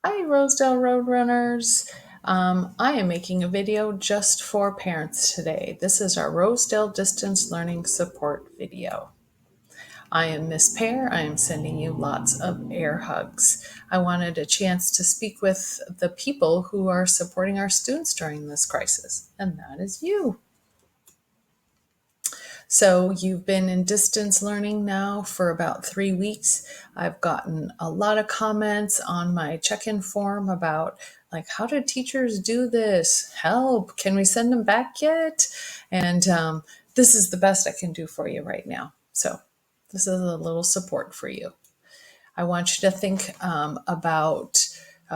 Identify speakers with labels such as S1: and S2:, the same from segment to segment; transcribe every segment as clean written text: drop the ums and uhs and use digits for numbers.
S1: Hi, Rosedell Roadrunners. I am making a video just for parents today. This is our Rosedell Distance Learning Support video. I am Miss Payre. I am sending you lots of air hugs. I wanted a chance to speak with the people who are supporting our students during this crisis, and that is you. So you've been in distance learning now for about 3 weeks. I've gotten a lot of comments on my check-in form about like, how do teachers do this? Help, can we send them back yet? And this is the best I can do for you right now. So this is a little support for you. I want you to think about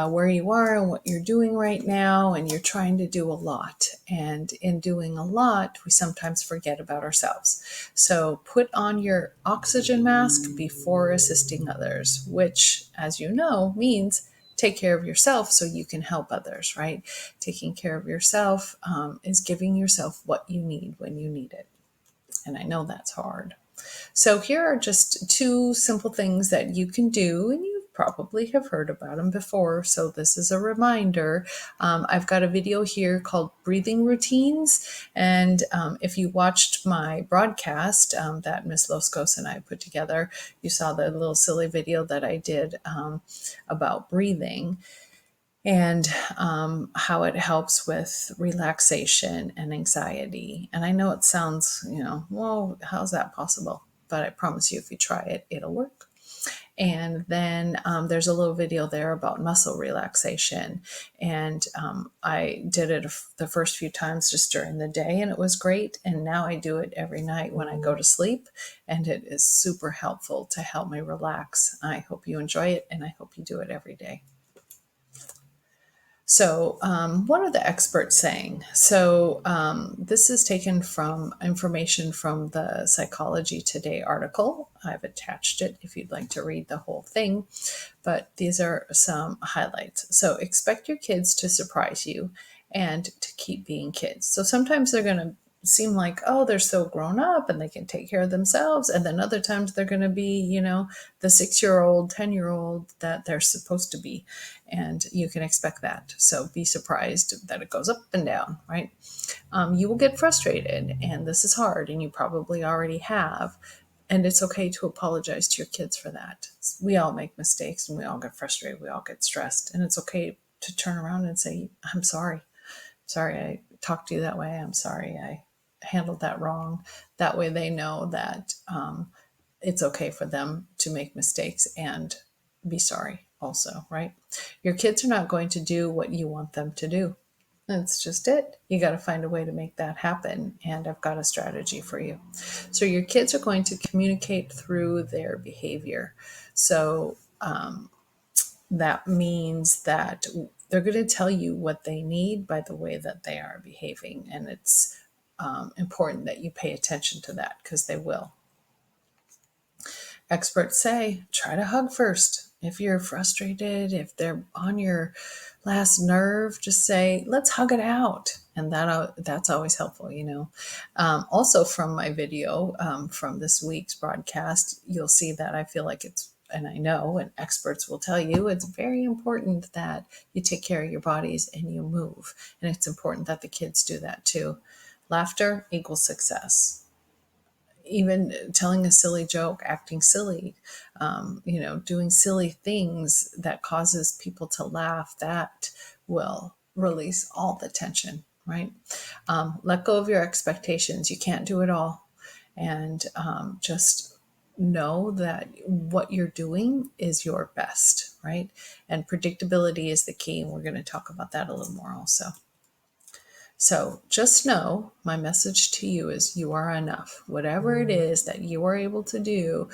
S1: where you are and what you're doing right now, and you're trying to do a lot. And in doing a lot, we sometimes forget about ourselves. So put on your oxygen mask before assisting others, which, as you know, means take care of yourself so you can help others, right? Taking care of yourself is giving yourself what you need when you need it. And I know that's hard. So here are just two simple things that you can do, and you probably have heard about them before. So this is a reminder. I've got a video here called Breathing Routines. And if you watched my broadcast that Miss Loskos and I put together, you saw the little silly video that I did about breathing and how it helps with relaxation and anxiety. And I know it sounds, well, how's that possible? But I promise you, if you try it, it'll work. And then there's a little video there about muscle relaxation. And I did it the first few times just during the day, and it was great. And now I do it every night when I go to sleep. And it is super helpful to help me relax. I hope you enjoy it, and I hope you do it every day. So, what are the experts saying? So, this is taken from information from the Psychology Today article. I've attached it if you'd like to read the whole thing, but these are some highlights. So, expect your kids to surprise you and to keep being kids. So, sometimes they're going to seem like, oh, they're so grown up and they can take care of themselves. And then other times they're going to be, the 6-year-old, 10-year-old that they're supposed to be. And you can expect that. So be surprised that it goes up and down, right? You will get frustrated, and this is hard, and you probably already have. And it's okay to apologize to your kids for that. We all make mistakes and we all get frustrated. We all get stressed. And it's okay to turn around and say, I'm sorry. Sorry I talked to you that way. I'm sorry I handled that wrong. That way they know that it's okay for them to make mistakes and be sorry also, right? Your kids are not going to do what you want them to do. That's just it. You got to find a way to make that happen. And I've got a strategy for you. So your kids are going to communicate through their behavior. So that means that they're going to tell you what they need by the way that they are behaving. And it's important that you pay attention to that because they will. Experts say try to hug first. If you're frustrated, if they're on your last nerve, just say, let's hug it out. And that's always helpful, Also from my video from this week's broadcast, you'll see that I feel like and I know, and experts will tell you, it's very important that you take care of your bodies and you move. And it's important that the kids do that too. Laughter equals success. Even telling a silly joke, acting silly, doing silly things that causes people to laugh, that will release all the tension, right? Let go of your expectations. You can't do it all. And just know that what you're doing is your best, right? And predictability is the key. And we're going to talk about that a little more also. So just know my message to you is you are enough. Whatever it is that you are able to do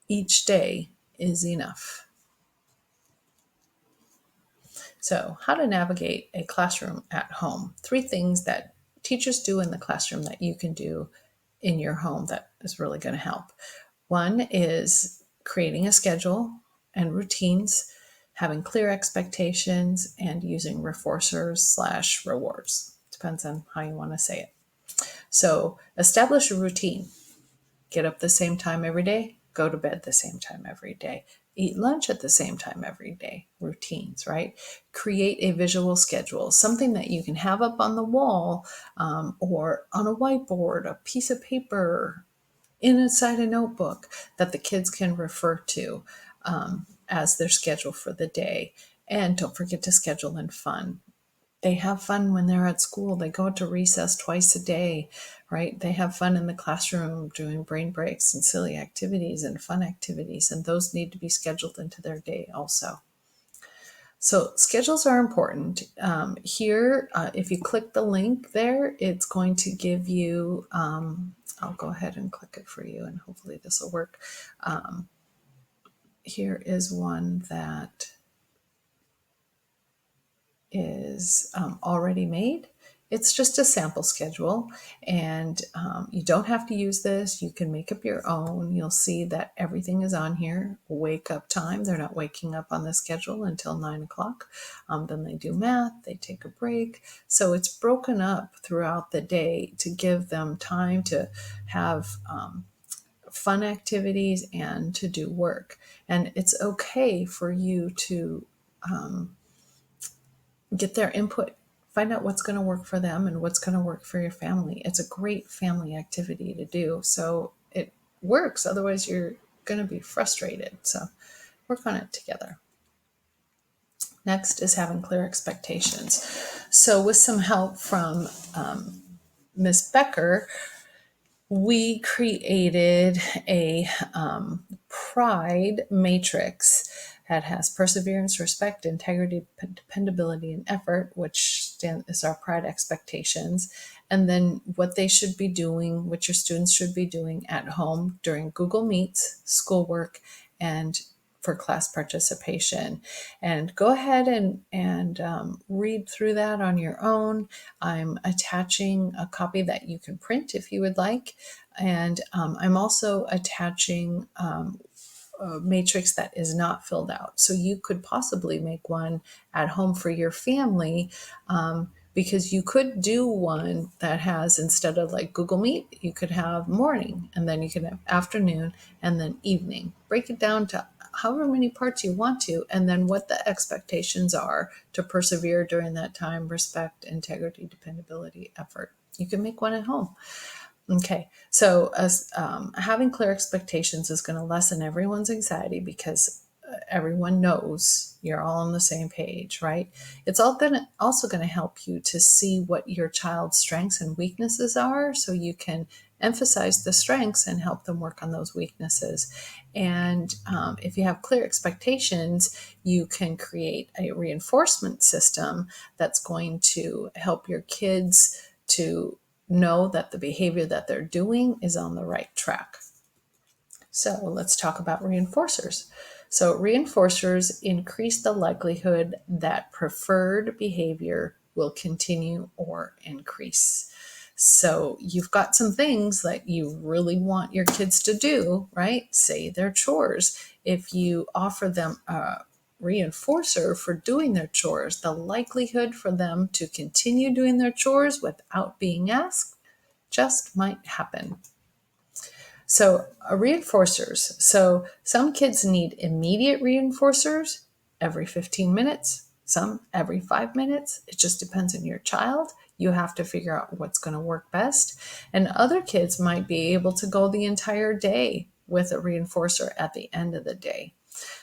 S1: each day is enough. So, how to navigate a classroom at home. 3 things that teachers do in the classroom that you can do in your home that is really going to help. One is creating a schedule and routines, having clear expectations, and using reinforcers/rewards. Depends on how you want to say it. So establish a routine. Get up the same time every day, go to bed the same time every day. eat lunch at the same time every day, routines, right? Create a visual schedule, something that you can have up on the wall, or on a whiteboard, a piece of paper, inside a notebook that the kids can refer to as their schedule for the day. And don't forget to schedule in fun. They have fun when they're at school. They go to recess twice a day, right? They have fun in the classroom doing brain breaks and silly activities and fun activities, and those need to be scheduled into their day also. So schedules are important. Here, if you click the link there, it's going to give you, I'll go ahead and click it for you, and hopefully this will work. Here is one that is already made. It's just a sample schedule, and you don't have to use this. You can make up your own. You'll see that everything is on here. Wake up time, they're not waking up on the schedule until 9 o'clock. Then they do math, they take a break. So it's broken up throughout the day to give them time to have fun activities and to do work. And it's okay for you to get their input, find out what's going to work for them and what's going to work for your family. It's a great family activity to do. So it works. Otherwise, you're going to be frustrated. So work on it together. Next is having clear expectations. So with some help from Miss Becker, we created a pride matrix that has perseverance, respect, integrity, dependability, and effort, which is our pride expectations. And then what they should be doing, what your students should be doing at home during Google Meets, schoolwork, and for class participation. And go ahead and read through that on your own. I'm attaching a copy that you can print if you would like. And I'm also attaching a matrix that is not filled out. So you could possibly make one at home for your family, because you could do one that has, instead of like Google Meet, you could have morning, and then you could have afternoon, and then evening. Break it down to however many parts you want to, and then what the expectations are to persevere during that time: respect, integrity, dependability, effort. You can make one at home. Okay, so having clear expectations is going to lessen everyone's anxiety, because everyone knows you're all on the same page, right? It's also going to help you to see what your child's strengths and weaknesses are, so you can emphasize the strengths and help them work on those weaknesses. And if you have clear expectations, you can create a reinforcement system that's going to help your kids to know that the behavior that they're doing is on the right track. So let's talk about reinforcers. So reinforcers increase the likelihood that preferred behavior will continue or increase. So you've got some things that you really want your kids to do, right? Say their chores. If you offer them a reinforcer for doing their chores, the likelihood for them to continue doing their chores without being asked just might happen. So reinforcers. So some kids need immediate reinforcers every 15 minutes, some every 5 minutes. It just depends on your child. You have to figure out what's going to work best. And other kids might be able to go the entire day with a reinforcer at the end of the day.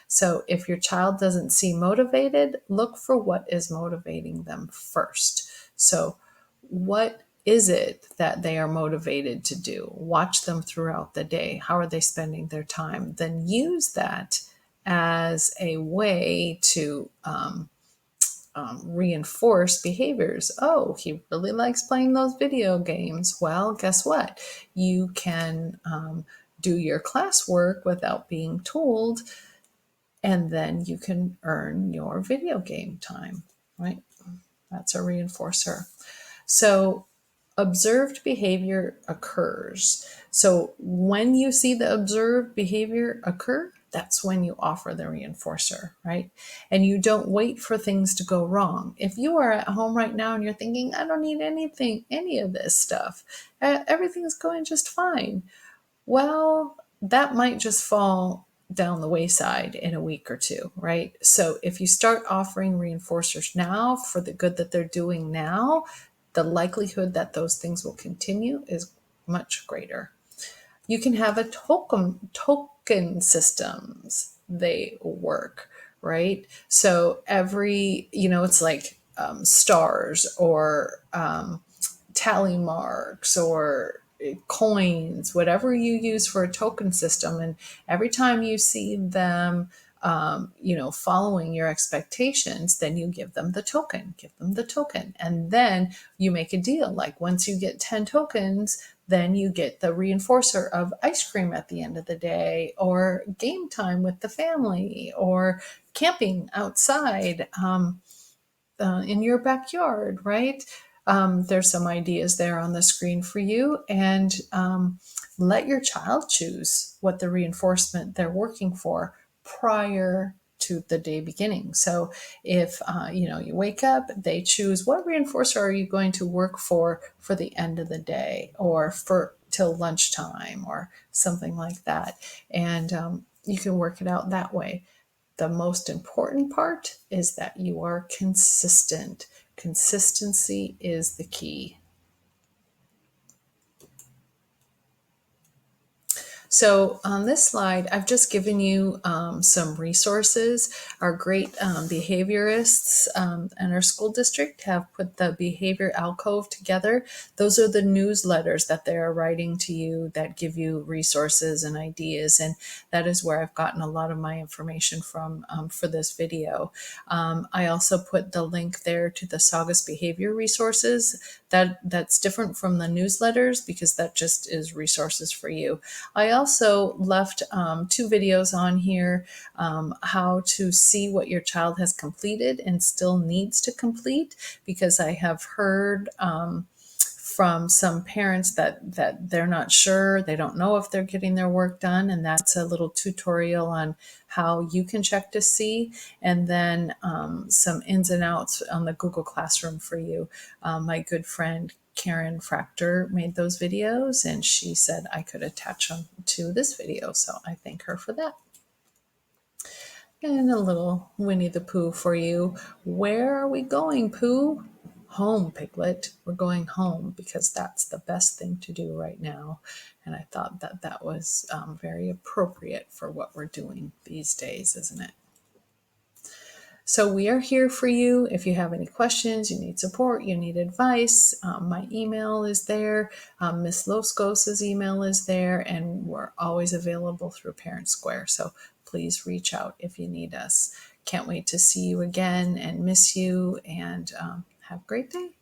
S1: So if your child doesn't seem motivated, look for what is motivating them first. So what is it that they are motivated to do? Watch them throughout the day. How are they spending their time? Then use that as a way to reinforce behaviors. Oh, he really likes playing those video games. Well, guess what? You can do your classwork without being told, and then you can earn your video game time, right? That's a reinforcer. So observed behavior occurs. So when you see the observed behavior occur, that's when you offer the reinforcer, right? And you don't wait for things to go wrong. If you are at home right now and you're thinking, I don't need any of this stuff, everything's going just fine. Well, that might just fall down the wayside in a week or two, right? So if you start offering reinforcers now for the good that they're doing now, the likelihood that those things will continue is much greater. You can have a token systems. They work, right? So every, it's like stars or tally marks or coins, whatever you use for a token system. And every time you see them, following your expectations, then you give them the token, And then you make a deal. Like once you get 10 tokens, then you get the reinforcer of ice cream at the end of the day, or game time with the family, or camping outside. In your backyard, right? There's some ideas there on the screen for you, and let your child choose what the reinforcement they're working for prior to the day beginning. So if you wake up, they choose what reinforcer are you going to work for the end of the day, or for till lunchtime, or something like that, and you can work it out that way. The most important part is that you are consistent. Consistency is the key. So on this slide, I've just given you some resources. Our great behaviorists and our school district have put the Behavior Alcove together. Those are the newsletters that they are writing to you that give you resources and ideas. And that is where I've gotten a lot of my information from for this video. I also put the link there to the Saugus Behavior resources. That's different from the newsletters because that just is resources for you. I also left 2 videos on here, how to see what your child has completed and still needs to complete, because I have heard from some parents that they're not sure, they don't know if they're getting their work done, and that's a little tutorial on how you can check to see, and then some ins and outs on the Google Classroom for you. My good friend Karen Fractor made those videos, and she said I could attach them to this video, so I thank her for that. And a little Winnie the Pooh for you. Where are we going, Pooh? Home, Piglet. We're going home because that's the best thing to do right now. And I thought that was very appropriate for what we're doing these days, isn't it? So we are here for you. If you have any questions, you need support, you need advice, my email is there. Miss Loskos's email is there, and we're always available through Parent Square. So please reach out if you need us. Can't wait to see you again and miss you, and have a great day.